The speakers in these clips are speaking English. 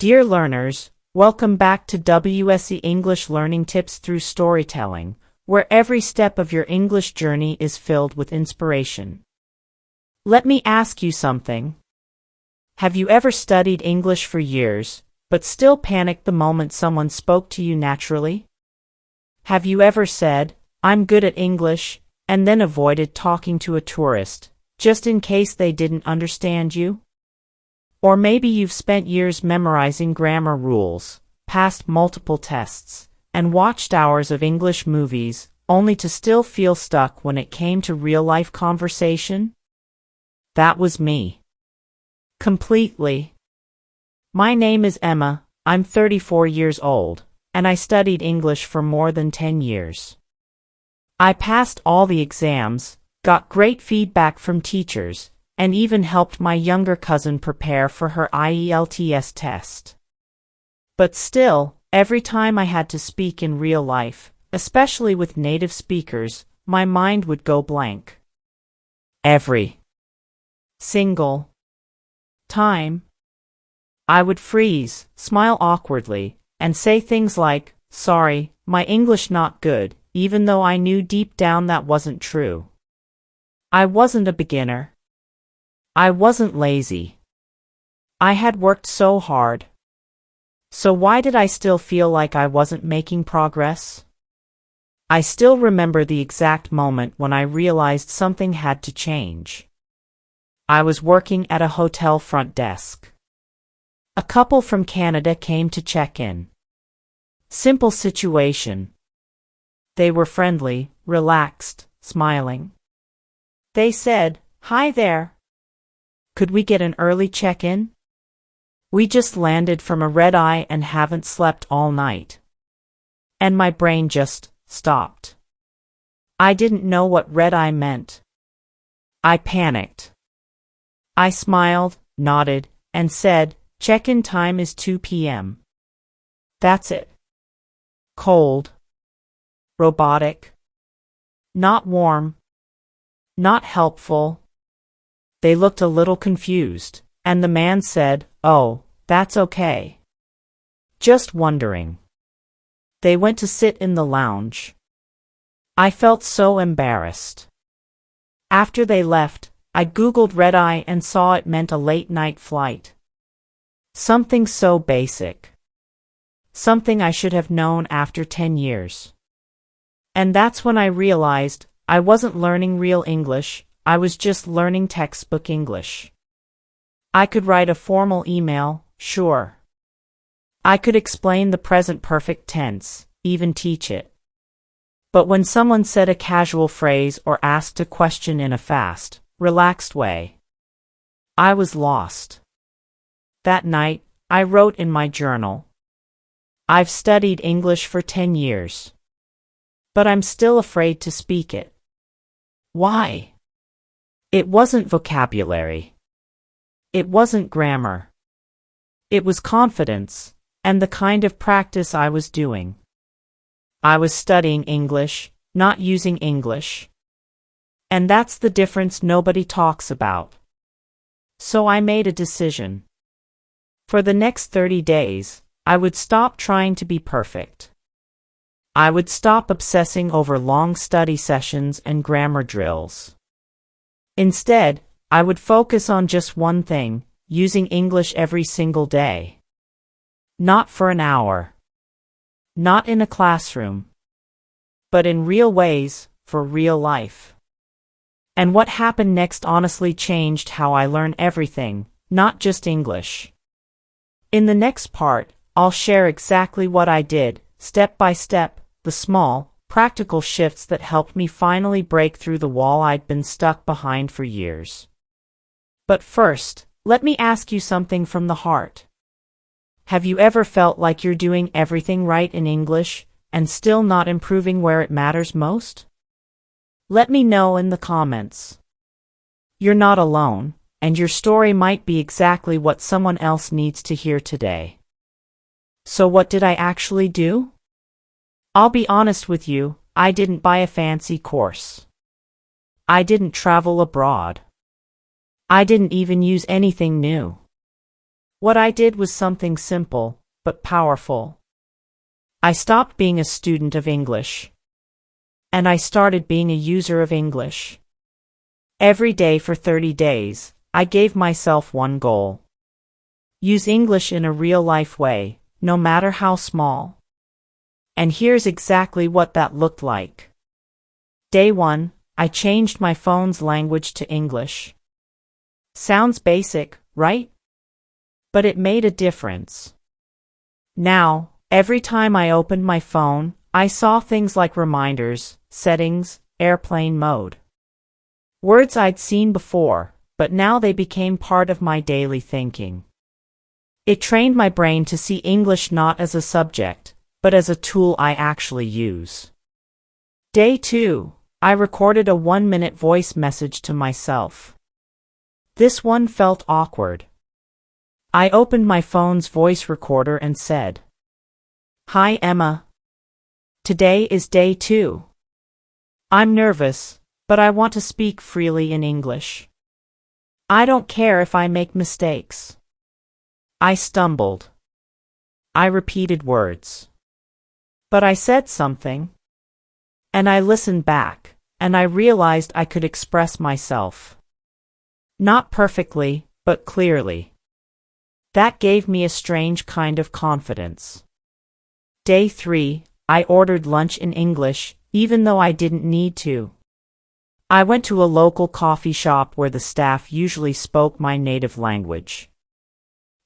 Dear learners, welcome back to WSE English Learning Tips through Storytelling, where every step of your English journey is filled with inspiration. Let me ask you something. Have you ever studied English for years, but still panicked the moment someone spoke to you naturally? Have you ever said, "I'm good at English," and then avoided talking to a tourist, just in case they didn't understand you? Or maybe you've spent years memorizing grammar rules, passed multiple tests, and watched hours of English movies, only to still feel stuck when it came to real-life conversation? That was me. Completely. My name is Emma, I'm 34 years old, and I studied English for more than 10 years. I passed all the exams, got great feedback from teachers, and even helped my younger cousin prepare for her IELTS test. But still, every time I had to speak in real life, especially with native speakers, my mind would go blank. Every single time. I would freeze, smile awkwardly, and say things like, "Sorry, my English not good," even though I knew deep down that wasn't true. I wasn't a beginner. I wasn't lazy. I had worked so hard. So why did I still feel like I wasn't making progress? I still remember the exact moment when I realized something had to change. I was working at a hotel front desk. A couple from Canada came to check in. Simple situation. They were friendly, relaxed, smiling. They said, "Hi there. Could we get an early check-in? We just landed from a red-eye and haven't slept all night." And my brain just stopped. I didn't know what red-eye meant. I panicked. I smiled, nodded, and said, "Check-in time is 2 p.m. That's it." Cold. Robotic. Not warm. Not helpful. They looked a little confused, and the man said, "Oh, that's okay. Just wondering." They went to sit in the lounge. I felt so embarrassed. After they left, I Googled red-eye and saw it meant a late-night flight. Something so basic. Something I should have known after 10 years. And that's when I realized I wasn't learning real English, I was just learning textbook English. I could write a formal email, sure. I could explain the present perfect tense, even teach it. But when someone said a casual phrase or asked a question in a fast, relaxed way, I was lost. That night, I wrote in my journal, "I've studied English for 10 years. But I'm still afraid to speak it." Why? It wasn't vocabulary. It wasn't grammar. It was confidence, and the kind of practice I was doing. I was studying English, not using English. And that's the difference nobody talks about. So I made a decision. For the next 30 days, I would stop trying to be perfect. I would stop obsessing over long study sessions and grammar drills. Instead, I would focus on just one thing, using English every single day. Not for an hour. Not in a classroom. But in real ways, for real life. And what happened next honestly changed how I learn everything, not just English. In the next part, I'll share exactly what I did, step by step, the small, practical shifts that helped me finally break through the wall I'd been stuck behind for years. But first, let me ask you something from the heart. Have you ever felt like you're doing everything right in English, and still not improving where it matters most? Let me know in the comments. You're not alone, and your story might be exactly what someone else needs to hear today. So what did I actually do? I'll be honest with you, I didn't buy a fancy course. I didn't travel abroad. I didn't even use anything new. What I did was something simple, but powerful. I stopped being a student of English. And I started being a user of English. Every day for 30 days, I gave myself one goal. Use English in a real-life way, no matter how small. And here's exactly what that looked like. Day 1, I changed my phone's language to English. Sounds basic, right? But it made a difference. Now, every time I opened my phone, I saw things like reminders, settings, airplane mode. Words I'd seen before, but now they became part of my daily thinking. It trained my brain to see English not as a subject, but as a tool I actually use. Day 2, I recorded a 1-minute voice message to myself. This one felt awkward. I opened my phone's voice recorder and said, "Hi Emma. Today is day 2. I'm nervous, but I want to speak freely in English. I don't care if I make mistakes." I stumbled. I repeated words. But I said something. And I listened back, and I realized I could express myself. Not perfectly, but clearly. That gave me a strange kind of confidence. Day 3, I ordered lunch in English, even though I didn't need to. I went to a local coffee shop where the staff usually spoke my native language.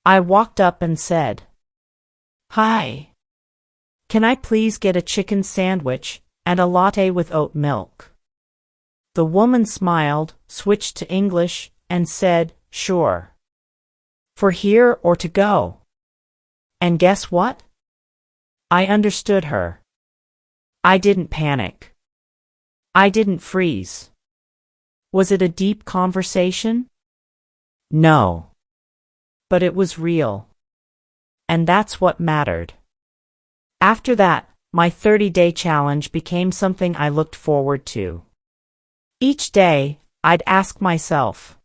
I walked up and said, "Hi. Can I please get a chicken sandwich and a latte with oat milk?" The woman smiled, switched to English, and said, "Sure. For here or to go?" And guess what? I understood her. I didn't panic. I didn't freeze. Was it a deep conversation? No. But it was real. And that's what mattered. After that, my 30-day challenge became something I looked forward to. Each day, I'd ask myself,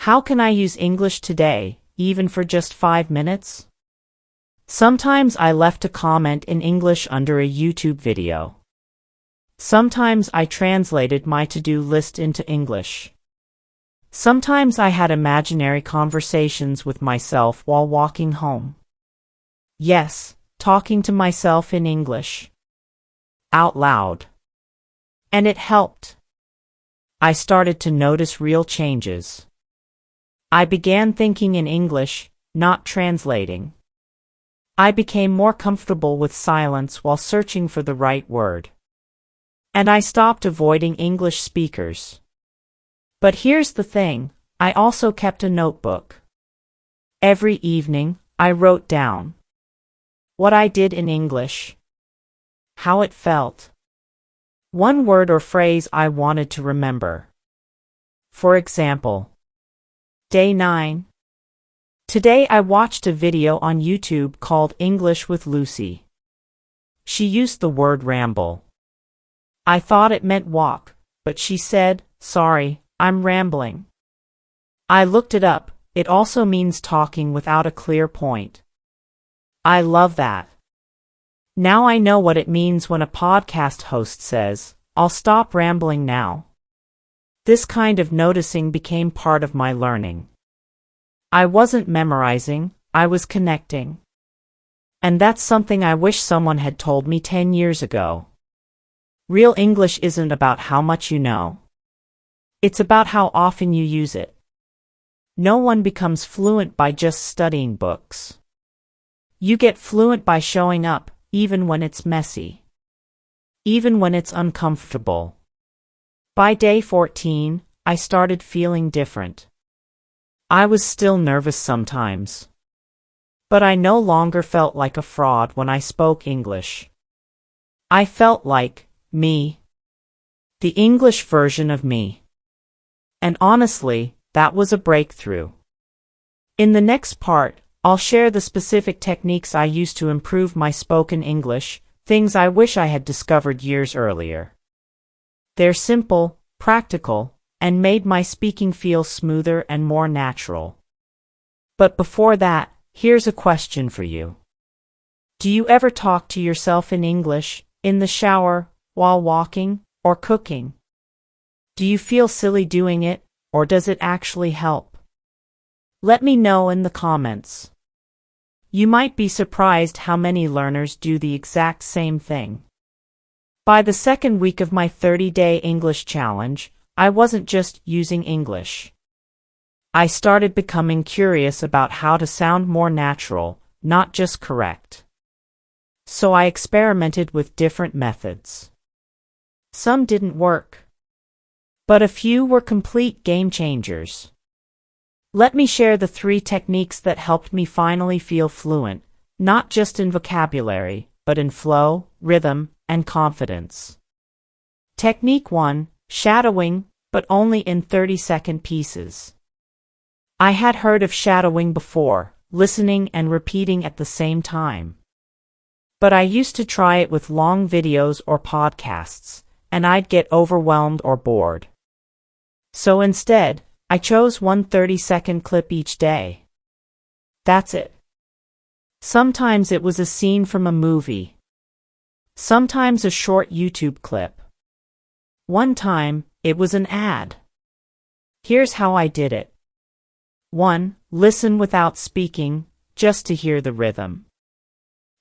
how can I use English today, even for just 5 minutes? Sometimes I left a comment in English under a YouTube video. Sometimes I translated my to-do list into English. Sometimes I had imaginary conversations with myself while walking home. Yes, talking to myself in English. Out loud. And it helped. I started to notice real changes. I began thinking in English, not translating. I became more comfortable with silence while searching for the right word. And I stopped avoiding English speakers. But here's the thing, I also kept a notebook. Every evening, I wrote down what I did in English, how it felt, one word or phrase I wanted to remember. For example, Day 9. Today I watched a video on YouTube called English with Lucy. She used the word ramble. I thought it meant walk, but she said, "Sorry, I'm rambling." I looked it up, it also means talking without a clear point. I love that. Now I know what it means when a podcast host says, "I'll stop rambling now." This kind of noticing became part of my learning. I wasn't memorizing, I was connecting. And that's something I wish someone had told me 10 years ago. Real English isn't about how much you know. It's about how often you use it. No one becomes fluent by just studying books. You get fluent by showing up, even when it's messy. Even when it's uncomfortable. By day 14, I started feeling different. I was still nervous sometimes. But I no longer felt like a fraud when I spoke English. I felt like me. The English version of me. And honestly, that was a breakthrough. In the next part, I'll share the specific techniques I use to improve my spoken English, things I wish I had discovered years earlier. They're simple, practical, and made my speaking feel smoother and more natural. But before that, here's a question for you. Do you ever talk to yourself in English, in the shower, while walking, or cooking? Do you feel silly doing it, or does it actually help? Let me know in the comments. You might be surprised how many learners do the exact same thing. By the second week of my 30-day English challenge, I wasn't just using English. I started becoming curious about how to sound more natural, not just correct. So I experimented with different methods. Some didn't work, but a few were complete game changers. Let me share the 3 techniques that helped me finally feel fluent, not just in vocabulary, but in flow, rhythm, and confidence. Technique 1, shadowing, but only in 30-second pieces. I had heard of shadowing before, listening and repeating at the same time. But I used to try it with long videos or podcasts, and I'd get overwhelmed or bored. So instead, I chose one 30-second clip each day. That's it. Sometimes it was a scene from a movie. Sometimes a short YouTube clip. One time, it was an ad. Here's how I did it. 1. Listen without speaking, just to hear the rhythm.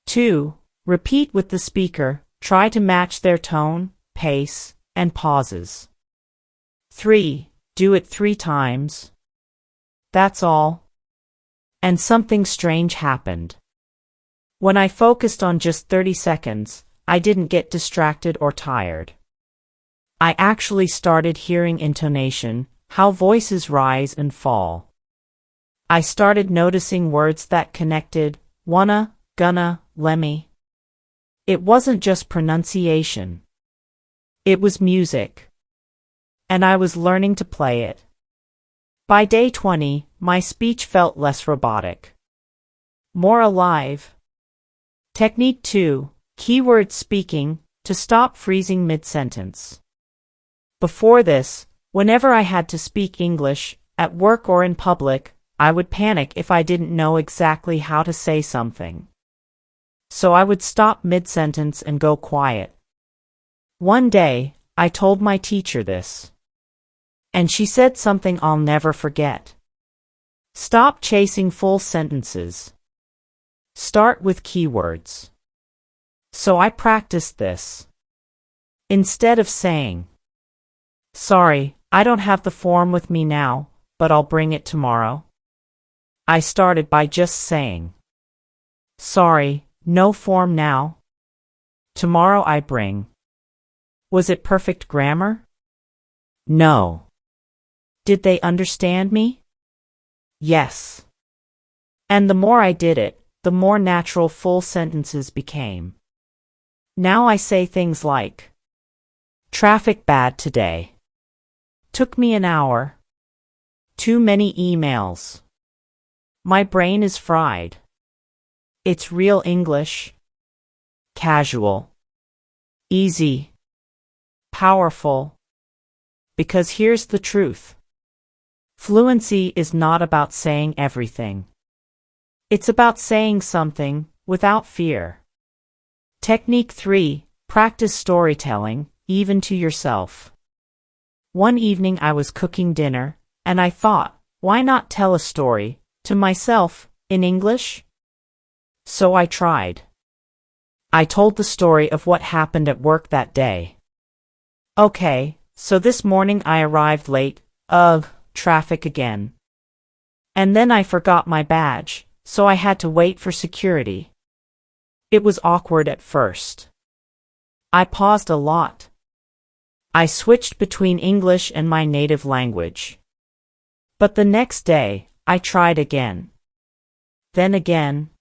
2. Repeat with the speaker, try to match their tone, pace, and pauses. 3. Do it 3 times. That's all. And something strange happened. When I focused on just 30 seconds, I didn't get distracted or tired. I actually started hearing intonation, how voices rise and fall. I started noticing words that connected, wanna, gonna, lemme. It wasn't just pronunciation. It was music. And I was learning to play it. By day 20, my speech felt less robotic. More alive. Technique 2, keyword speaking, to stop freezing mid-sentence. Before this, whenever I had to speak English, at work or in public, I would panic if I didn't know exactly how to say something. So I would stop mid-sentence and go quiet. One day, I told my teacher this. And she said something I'll never forget. Stop chasing full sentences. Start with keywords. So I practiced this. Instead of saying, "Sorry, I don't have the form with me now, but I'll bring it tomorrow," I started by just saying, "Sorry, no form now. Tomorrow I bring." Was it perfect grammar? No. Did they understand me? Yes. And the more I did it, the more natural full sentences became. Now I say things like, "Traffic bad today. Took me an hour. Too many emails. My brain is fried." It's real English. Casual. Easy. Powerful. Because here's the truth. Fluency is not about saying everything. It's about saying something, without fear. Technique 3, practice storytelling, even to yourself. One evening I was cooking dinner, and I thought, why not tell a story, to myself, in English? So I tried. I told the story of what happened at work that day. Okay, so this morning I arrived late, traffic again. And then I forgot my badge, so I had to wait for security. It was awkward at first. I paused a lot. I switched between English and my native language. But the next day, I tried again. Then again.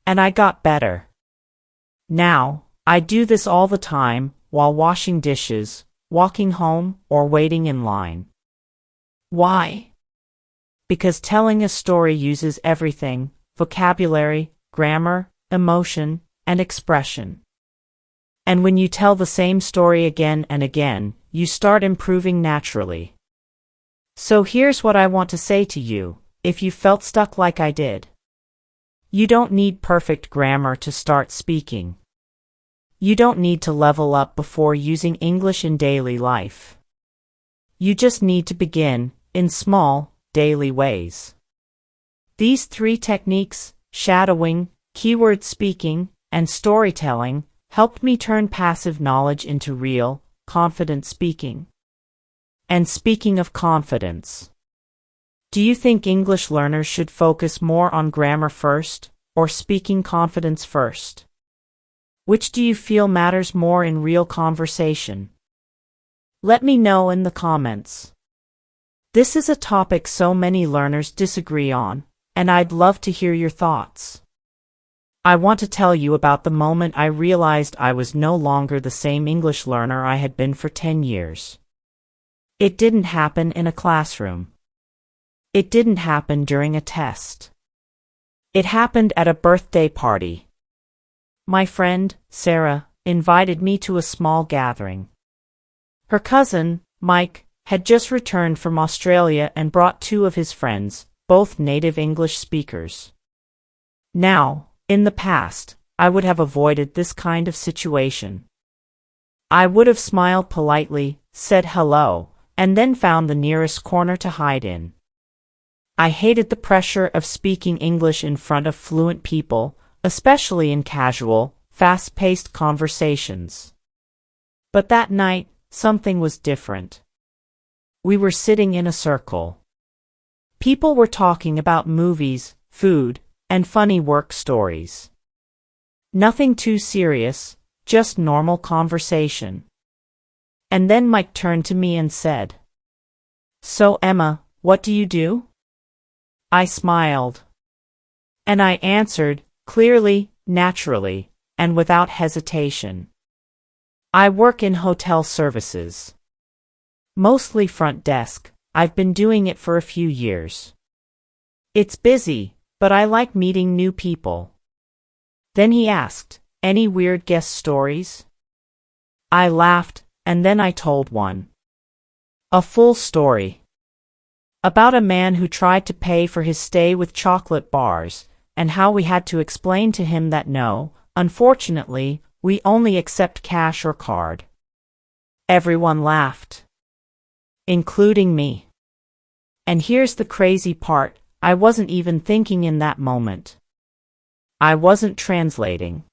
And I got better. Now, I do this all the time, while washing dishes, walking home, or waiting in line. Why? Because telling a story uses everything: vocabulary, grammar, emotion, and expression. And when you tell the same story again and again, you start improving naturally. So here's what I want to say to you. if you felt stuck like I did. You don't need perfect grammar to start speaking. You don't need to level up before using English in daily life. You just need to begin, in small, daily ways. These 3 techniques, shadowing, keyword speaking, and storytelling, helped me turn passive knowledge into real, confident speaking. And speaking of confidence, do you think English learners should focus more on grammar first, or speaking confidence first? Which do you feel matters more in real conversation? Let me know in the comments. This is a topic so many learners disagree on, and I'd love to hear your thoughts. I want to tell you about the moment I realized I was no longer the same English learner I had been for 10 years. It didn't happen in a classroom. It didn't happen during a test. It happened at a birthday party. My friend, Sarah, invited me to a small gathering. Her cousin, Mike, had just returned from Australia and brought 2 of his friends, both native English speakers. Now, in the past, I would have avoided this kind of situation. I would have smiled politely, said hello, and then found the nearest corner to hide in. I hated the pressure of speaking English in front of fluent people, especially in casual, fast-paced conversations. But that night, something was different. We were sitting in a circle. People were talking about movies, food, and funny work stories. Nothing too serious, just normal conversation. And then Mike turned to me and said, "So Emma, what do you do?" I smiled. And I answered, clearly, naturally, and without hesitation. I work in hotel services. Mostly front desk. I've been doing it for a few years. It's busy, but I like meeting new people. Then he asked, "Any weird guest stories?" I laughed, and then I told one. A full story. About a man who tried to pay for his stay with chocolate bars, and how we had to explain to him that no, unfortunately, we only accept cash or card. Everyone laughed. Including me. And here's the crazy part, I wasn't even thinking in that moment. I wasn't translating.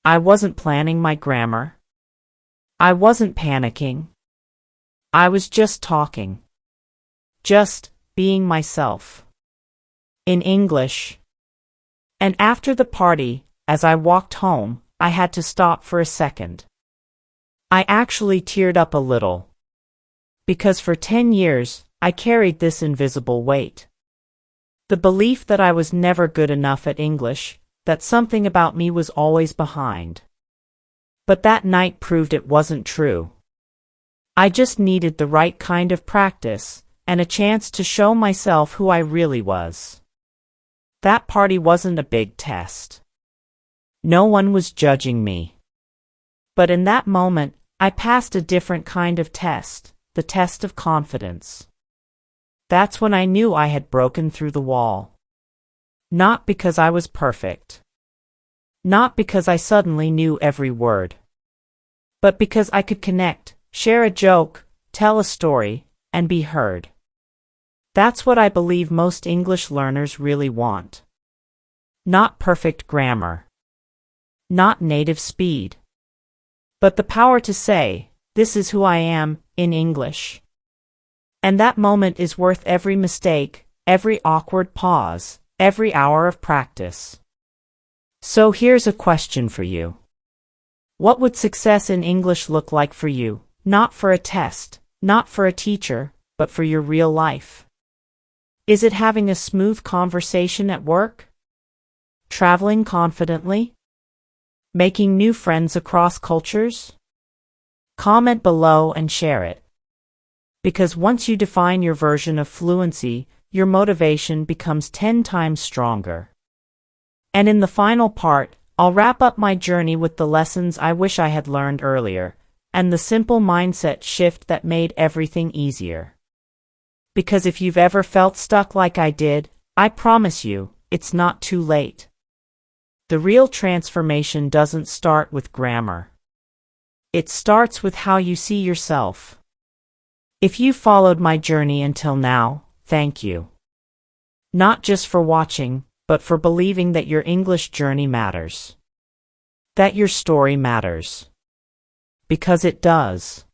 I wasn't planning my grammar. I wasn't panicking. I was just talking. Just being myself. In English. And after the party, as I walked home, I had to stop for a second. I actually teared up a little. Because for 10 years, I carried this invisible weight. The belief that I was never good enough at English, that something about me was always behind. But that night proved it wasn't true. I just needed the right kind of practice, and a chance to show myself who I really was. That party wasn't a big test. No one was judging me. But in that moment, I passed a different kind of test, the test of confidence. That's when I knew I had broken through the wall. Not because I was perfect. Not because I suddenly knew every word. But because I could connect, share a joke, tell a story, and be heard. That's what I believe most English learners really want. Not perfect grammar. Not native speed. But the power to say, "This is who I am," in English. And that moment is worth every mistake, every awkward pause, every hour of practice. So here's a question for you. What would success in English look like for you? Not for a test, not for a teacher, but for your real life. Is it having a smooth conversation at work? Traveling confidently? Making new friends across cultures? Comment below and share it. Because once you define your version of fluency, your motivation becomes 10 times stronger. And in the final part, I'll wrap up my journey with the lessons I wish I had learned earlier, and the simple mindset shift that made everything easier. Because if you've ever felt stuck like I did, I promise you, it's not too late. The real transformation doesn't start with grammar. It starts with how you see yourself. If you followed my journey until now, thank you. Not just for watching, but for believing that your English journey matters. That your story matters. Because it does.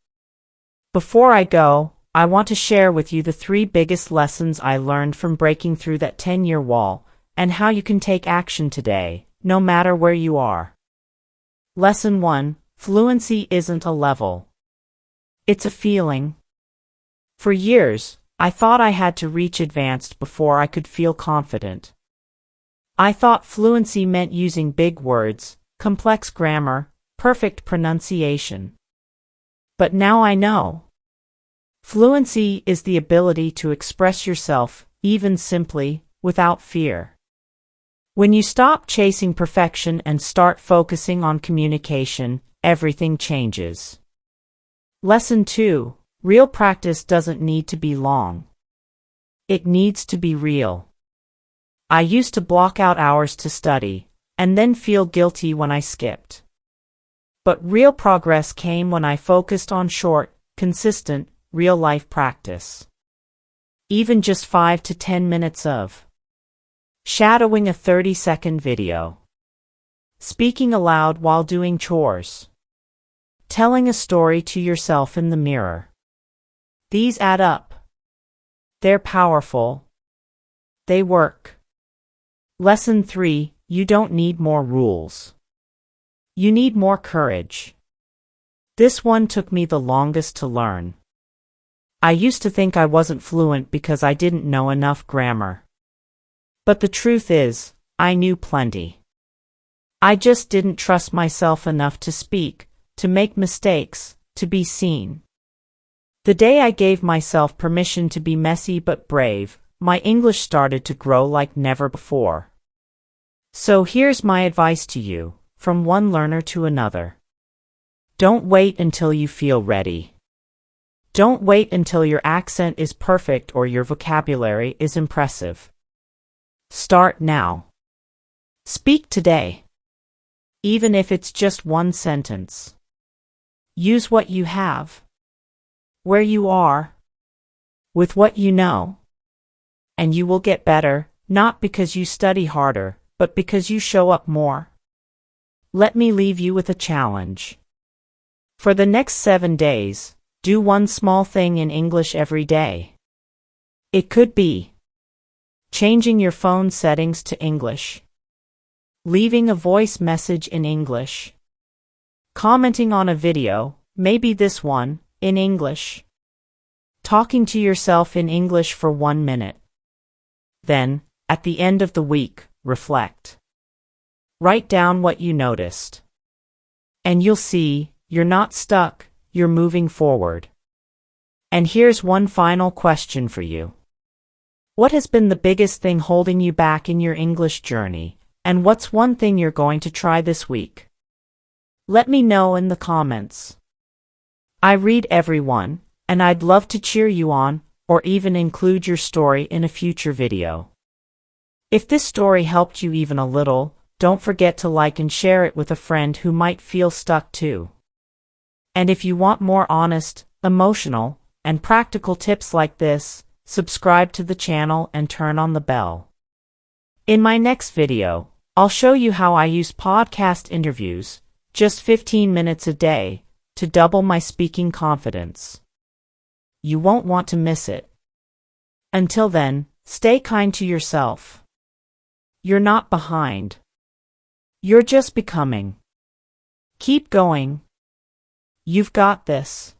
Before I go, I want to share with you the 3 biggest lessons I learned from breaking through that 10-year wall, and how you can take action today, no matter where you are. Lesson 1: Fluency isn't a level. It's a feeling. For years, I thought I had to reach advanced before I could feel confident. I thought fluency meant using big words, complex grammar, perfect pronunciation. But now I know. Fluency is the ability to express yourself, even simply, without fear. When you stop chasing perfection and start focusing on communication, everything changes. Lesson 2: Real practice doesn't need to be long. It needs to be real. I used to block out hours to study, and then feel guilty when I skipped. But real progress came when I focused on short, consistent, real-life practice. Even just 5 to 10 minutes of shadowing a 30-second video, speaking aloud while doing chores, telling a story to yourself in the mirror. These add up. They're powerful. They work. Lesson 3: You don't need more rules. You need more courage. This one took me the longest to learn. I used to think I wasn't fluent because I didn't know enough grammar. But the truth is, I knew plenty. I just didn't trust myself enough to speak, to make mistakes, to be seen. The day I gave myself permission to be messy but brave, my English started to grow like never before. So here's my advice to you, from one learner to another. Don't wait until you feel ready. Don't wait until your accent is perfect or your vocabulary is impressive. Start now. Speak today. Even if it's just one sentence. Use what you have. Where you are. With what you know. And you will get better, not because you study harder, but because you show up more. Let me leave you with a challenge. For the next 7 days, do one small thing in English every day. It could be changing your phone settings to English, leaving a voice message in English, commenting on a video, maybe this one, in English, talking to yourself in English for 1 minute. Then, at the end of the week, reflect. Write down what you noticed. And you'll see, you're not stuck, you're moving forward. And here's one final question for you. What has been the biggest thing holding you back in your English journey, and what's one thing you're going to try this week? Let me know in the comments. I read everyone, and I'd love to cheer you on, or even include your story in a future video. If this story helped you even a little, don't forget to like and share it with a friend who might feel stuck too. And if you want more honest, emotional, and practical tips like this, subscribe to the channel and turn on the bell. In my next video, I'll show you how I use podcast interviews, just 15 minutes a day, to double my speaking confidence. You won't want to miss it. Until then, stay kind to yourself. You're not behind. You're just becoming. Keep going. You've got this.